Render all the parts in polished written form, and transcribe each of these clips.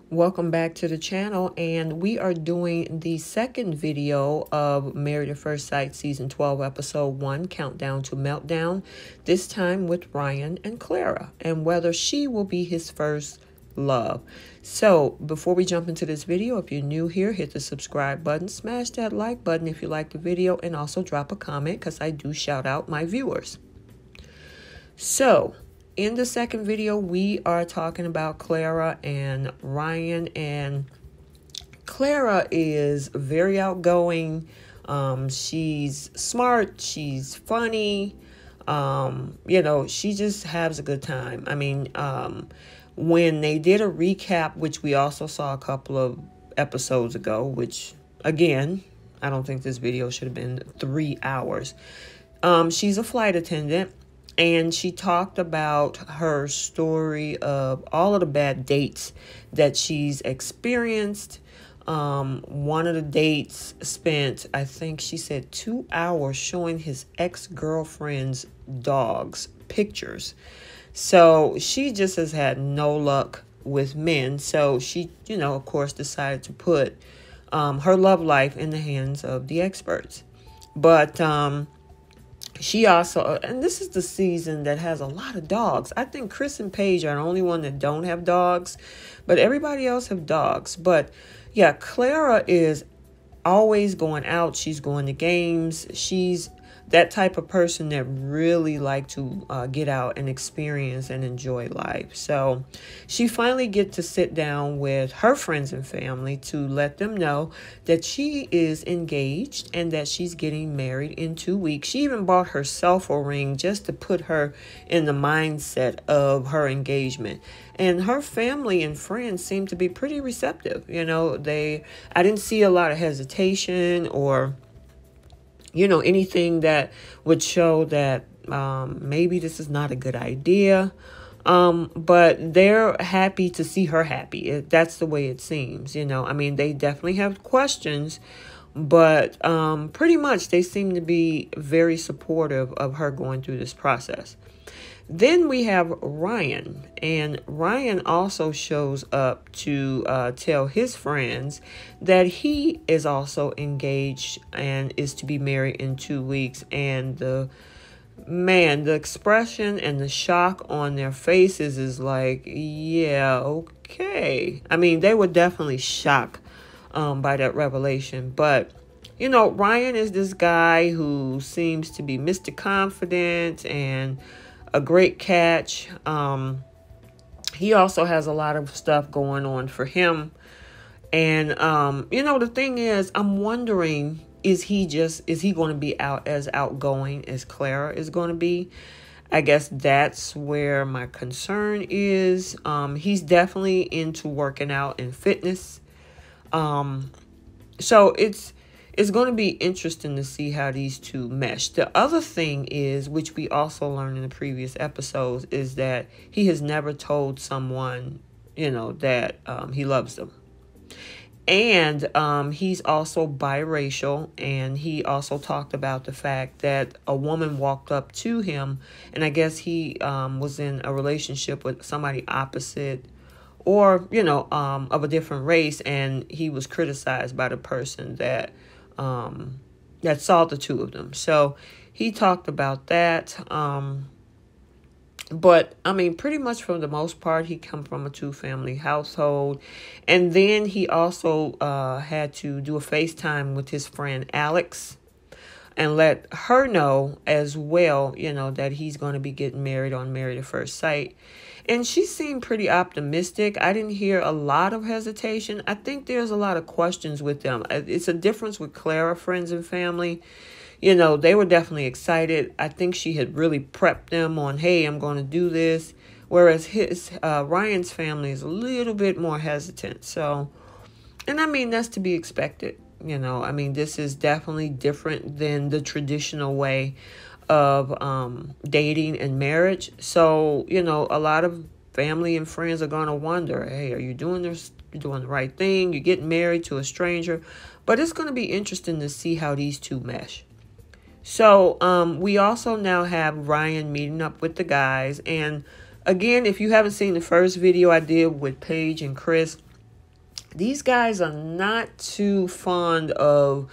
Welcome back to the channel, and we are doing the second video of Married at First Sight Season 12 Episode 1, Countdown to Meltdown, this time with Ryan and Clara, and whether she will be his first love. So, before we jump into this video, if you're new here, hit the subscribe button, smash that like button if you like the video, and also drop a comment because I do shout out my viewers. So, in the second video, we are talking about Clara and Ryan, and Clara is very outgoing. She's smart. She's funny. She just has a good time. I mean, when they did a recap, which we also saw a couple of episodes ago, which, again, I don't think this video should have been 3 hours. She's a flight attendant. And she talked about her story of all of the bad dates that she's experienced. One of the dates spent, I think she said, 2 hours showing his ex-girlfriend's dogs pictures. So she just has had no luck with men. So she, of course, decided to put her love life in the hands of the experts. But she also, and this is the season that has a lot of dogs. I think Chris and Paige are the only one that don't have dogs, but everybody else have dogs. But yeah, Clara is always going out. She's going to games. She's that type of person that really like to get out and experience and enjoy life. So she finally gets to sit down with her friends and family to let them know that she is engaged and that she's getting married in 2 weeks. She even bought herself a ring just to put her in the mindset of her engagement. And her family and friends seem to be pretty receptive. I didn't see a lot of hesitation or anything that would show that maybe this is not a good idea. But they're happy to see her happy. That's the way it seems, I mean, they definitely have questions, but pretty much they seem to be very supportive of her going through this process. Then we have Ryan, and Ryan also shows up to tell his friends that he is also engaged and is to be married in 2 weeks. And the expression and the shock on their faces is like, yeah, okay. I mean, they were definitely shocked by that revelation. But, Ryan is this guy who seems to be Mr. Confident and a great catch. He also has a lot of stuff going on for him. And, the thing is, I'm wondering, is he going to be as outgoing as Clara is going to be? I guess that's where my concern is. He's definitely into working out and fitness. So it's going to be interesting to see how these two mesh. The other thing is, which we also learned in the previous episodes, is that he has never told someone, that he loves them. And he's also biracial, and he also talked about the fact that a woman walked up to him, and I guess he was in a relationship with somebody opposite or, of a different race, and he was criticized by the person that saw the two of them. So he talked about that. But I mean, pretty much for the most part, he come from a 2-family household. And then he also had to do a FaceTime with his friend Alex and let her know as well, that he's going to be getting married on Married at First Sight. And she seemed pretty optimistic. I didn't hear a lot of hesitation. I think there's a lot of questions with them. It's a difference with Clara friends and family. They were definitely excited. I think she had really prepped them on, hey, I'm going to do this. Whereas Ryan's family is a little bit more hesitant. So, and I mean, that's to be expected. I mean, this is definitely different than the traditional way of dating and marriage. So, a lot of family and friends are going to wonder, hey, are you doing this you're doing the right thing. You're getting married to a stranger. But it's going to be interesting to see how these two mesh. So we also now have Ryan meeting up with the guys. And again, if you haven't seen the first video I did with Paige and Chris, these guys are not too fond of,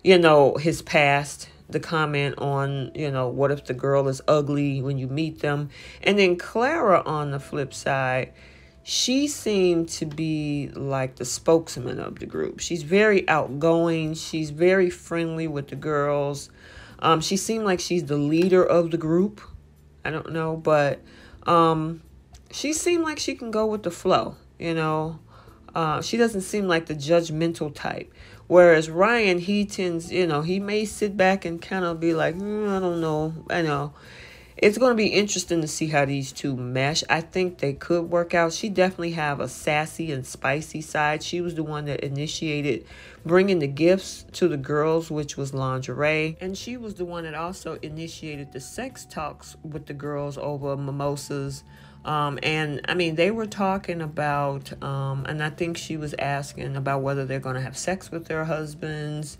his past. The comment on, what if the girl is ugly when you meet them. And then Clara, on the flip side, she seemed to be like the spokesman of the group. She's very outgoing. She's very friendly with the girls. She seemed like she's the leader of the group. I don't know, but she seemed like she can go with the flow, She doesn't seem like the judgmental type. Whereas Ryan, he tends, he may sit back and kind of be like, I don't know. I know. It's going to be interesting to see how these two mesh. I think they could work out. She definitely have a sassy and spicy side. She was the one that initiated bringing the gifts to the girls, which was lingerie. And she was the one that also initiated the sex talks with the girls over mimosas. And I mean, they were talking about, and I think she was asking about whether they're going to have sex with their husbands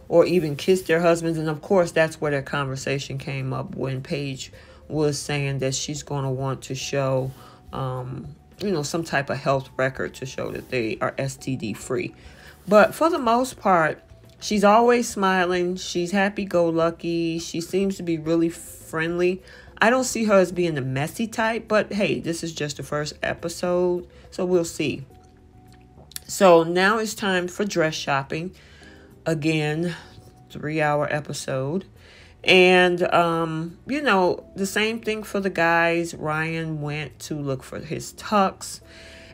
or even kiss their husbands. And of course, that's where their conversation came up when Paige was saying that she's going to want to show, some type of health record to show that they are STD free. But for the most part, she's always smiling. She's happy-go-lucky. She seems to be really friendly. I don't see her as being the messy type, but hey, this is just the first episode, so we'll see. So now it's time for dress shopping. Again, 3-hour episode. And, the same thing for the guys. Ryan went to look for his tux.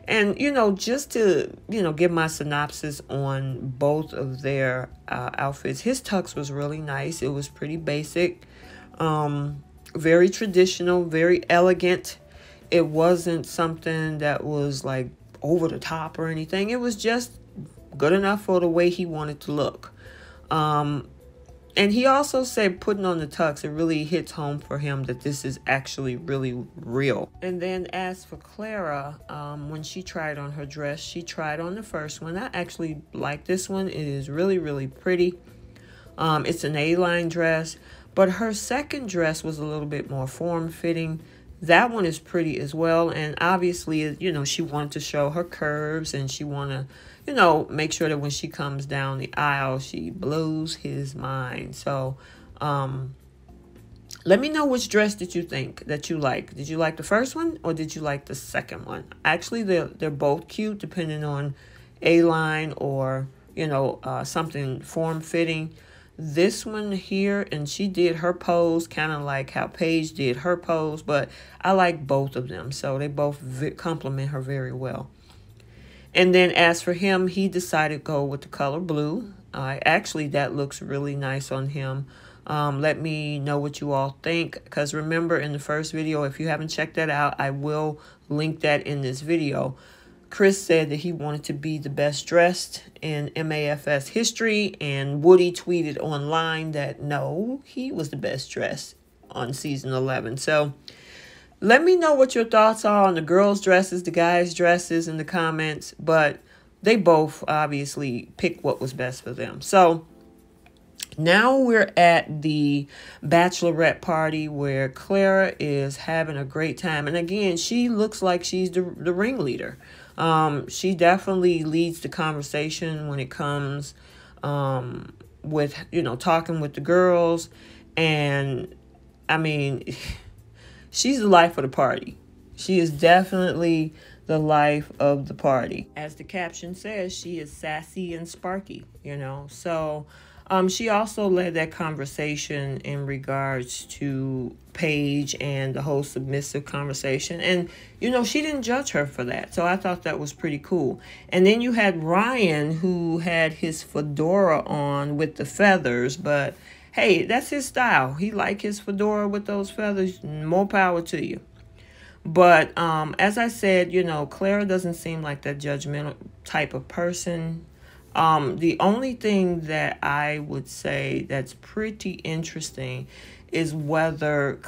And, just to, give my synopsis on both of their outfits. His tux was really nice. It was pretty basic. Very traditional, very elegant. It wasn't something that was like over the top or anything. It was just good enough for the way he wanted to look. And he also said putting on the tux, it really hits home for him that this is actually really real. And then as for Clara, when she tried on her dress, she tried on the first one. I actually like this one. It is really, really pretty. It's an A-line dress, but her second dress was a little bit more form-fitting. That one is pretty as well. And obviously, she wanted to show her curves, and she wanted to, make sure that when she comes down the aisle, she blows his mind. So, let me know which dress did you think that you like. Did you like the first one or did you like the second one? Actually, they're both cute depending on A-line or, something form-fitting. This one here, and she did her pose kind of like how Paige did her pose, but I like both of them. So they both complement her very well. And then as for him, he decided to go with the color blue. Actually, that looks really nice on him. Let me know what you all think, because remember in the first video, if you haven't checked that out, I will link that in this video. Chris said that he wanted to be the best dressed in MAFS history, and Woody tweeted online that no, he was the best dressed on season 11. So let me know what your thoughts are on the girls' dresses, the guys' dresses in the comments, but they both obviously picked what was best for them. So now we're at the bachelorette party where Clara is having a great time. And again, she looks like she's the ringleader. She definitely leads the conversation when it comes with, talking with the girls. And I mean, she's the life of the party. She is definitely the life of the party. As the caption says, she is sassy and Sparky, So she also led that conversation in regards to Paige and the whole submissive conversation. And, she didn't judge her for that. So I thought that was pretty cool. And then you had Ryan, who had his fedora on with the feathers. But, hey, that's his style. He liked his fedora with those feathers. More power to you. But as I said, Clara doesn't seem like that judgmental type of person. The only thing that I would say that's pretty interesting is whether,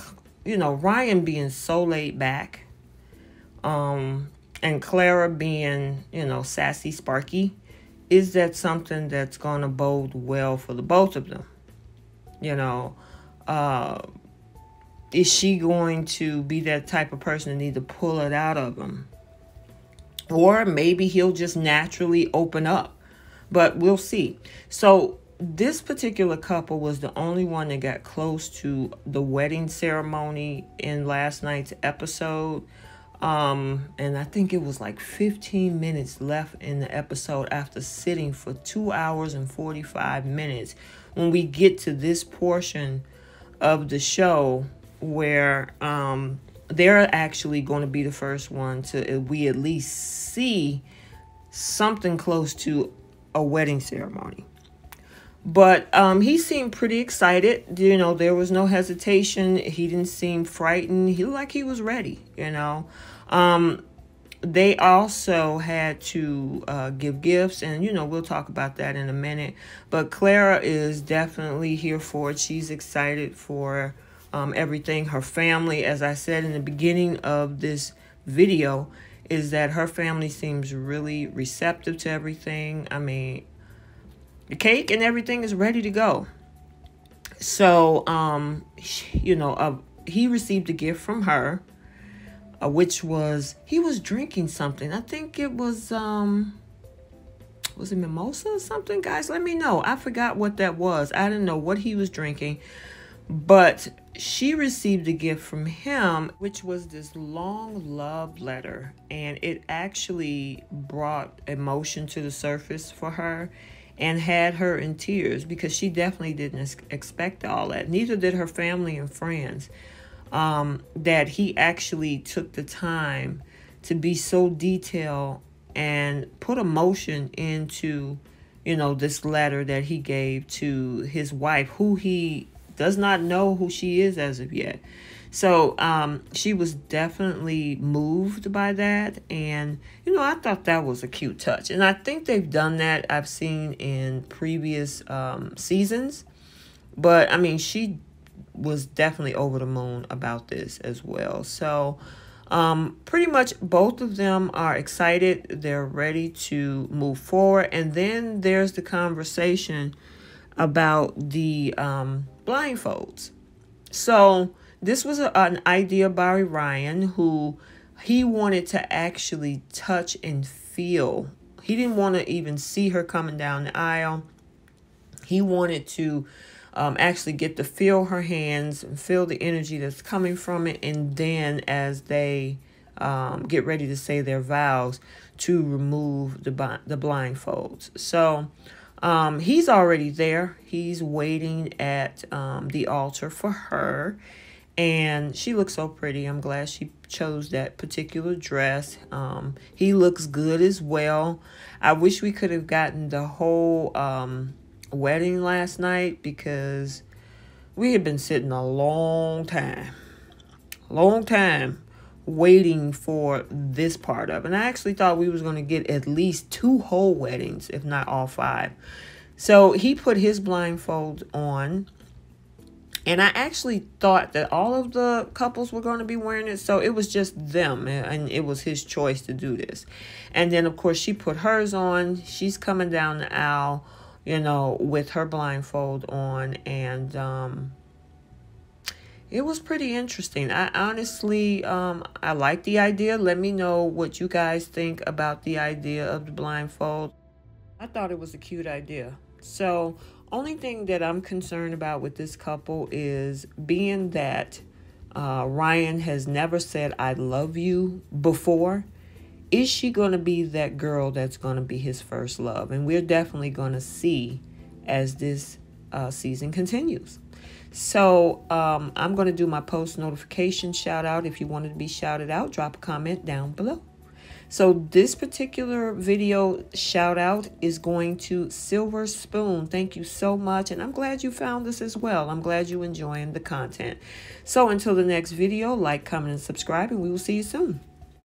Ryan being so laid back, and Clara being, you know, sassy Sparky, is that something that's going to bode well for the both of them? You know, is she going to be that type of person that need to pull it out of him? Or maybe he'll just naturally open up. But we'll see. So this particular couple was the only one that got close to the wedding ceremony in last night's episode. And I think it was like 15 minutes left in the episode after sitting for 2 hours and 45 minutes. When we get to this portion of the show where they're actually going to be the first one to we at least see something close to a wedding ceremony. But he seemed pretty excited. You know, there was no hesitation. He didn't seem frightened. He looked like he was ready, you know. They also had to give gifts, and, you know, we'll talk about that in a minute. But Clara is definitely here for it. She's excited for everything. Her family, as I said in the beginning of this video, is that her family seems really receptive to everything. I mean, the cake and everything is ready to go. So, you know, he received a gift from her, which was, he was drinking something. I think it was it mimosa or something? Guys, let me know. I forgot what that was. I didn't know what he was drinking. But she received a gift from him, which was this long love letter. And it actually brought emotion to the surface for her and had her in tears, because she definitely didn't expect all that. Neither did her family and friends. That he actually took the time to be so detailed and put emotion into, you know, this letter that he gave to his wife, who he does not know who she is as of yet. So she was definitely moved by that. And, you know, I thought that was a cute touch. And I think they've done that. I've seen in previous seasons. But, I mean, she was definitely over the moon about this as well. So pretty much both of them are excited. They're ready to move forward. And then there's the conversation about the blindfolds. So this was an idea by Ryan, who he wanted to actually touch and feel. He didn't want to even see her coming down the aisle. He wanted to actually get to feel her hands and feel the energy that's coming from it. And then as they get ready to say their vows, to remove the blindfolds. So he's already there. He's waiting at the altar for her. And she looks so pretty. I'm glad she chose that particular dress. He looks good as well. I wish we could have gotten the whole wedding last night, because we had been sitting a long time waiting for this part of it. And I actually thought we was going to get at least 2 whole weddings, if not all 5. So he put his blindfold on. And I actually thought that all of the couples were going to be wearing it. So it was just them. And it was his choice to do this. And then, of course, she put hers on. She's coming down the aisle, you know, with her blindfold on. And it was pretty interesting. I honestly, I like the idea. Let me know what you guys think about the idea of the blindfold. I thought it was a cute idea. So only thing that I'm concerned about with this couple is being that Ryan has never said I love you before. Is she going to be that girl that's going to be his first love? And we're definitely going to see as this season continues. So I'm going to do my post notification shout out. If you wanted to be shouted out, drop a comment down below. So this particular video shout out is going to Silver Spoon. Thank you so much. And I'm glad you found this as well. I'm glad you're enjoying the content. So until the next video, like, comment, and subscribe, and we will see you soon.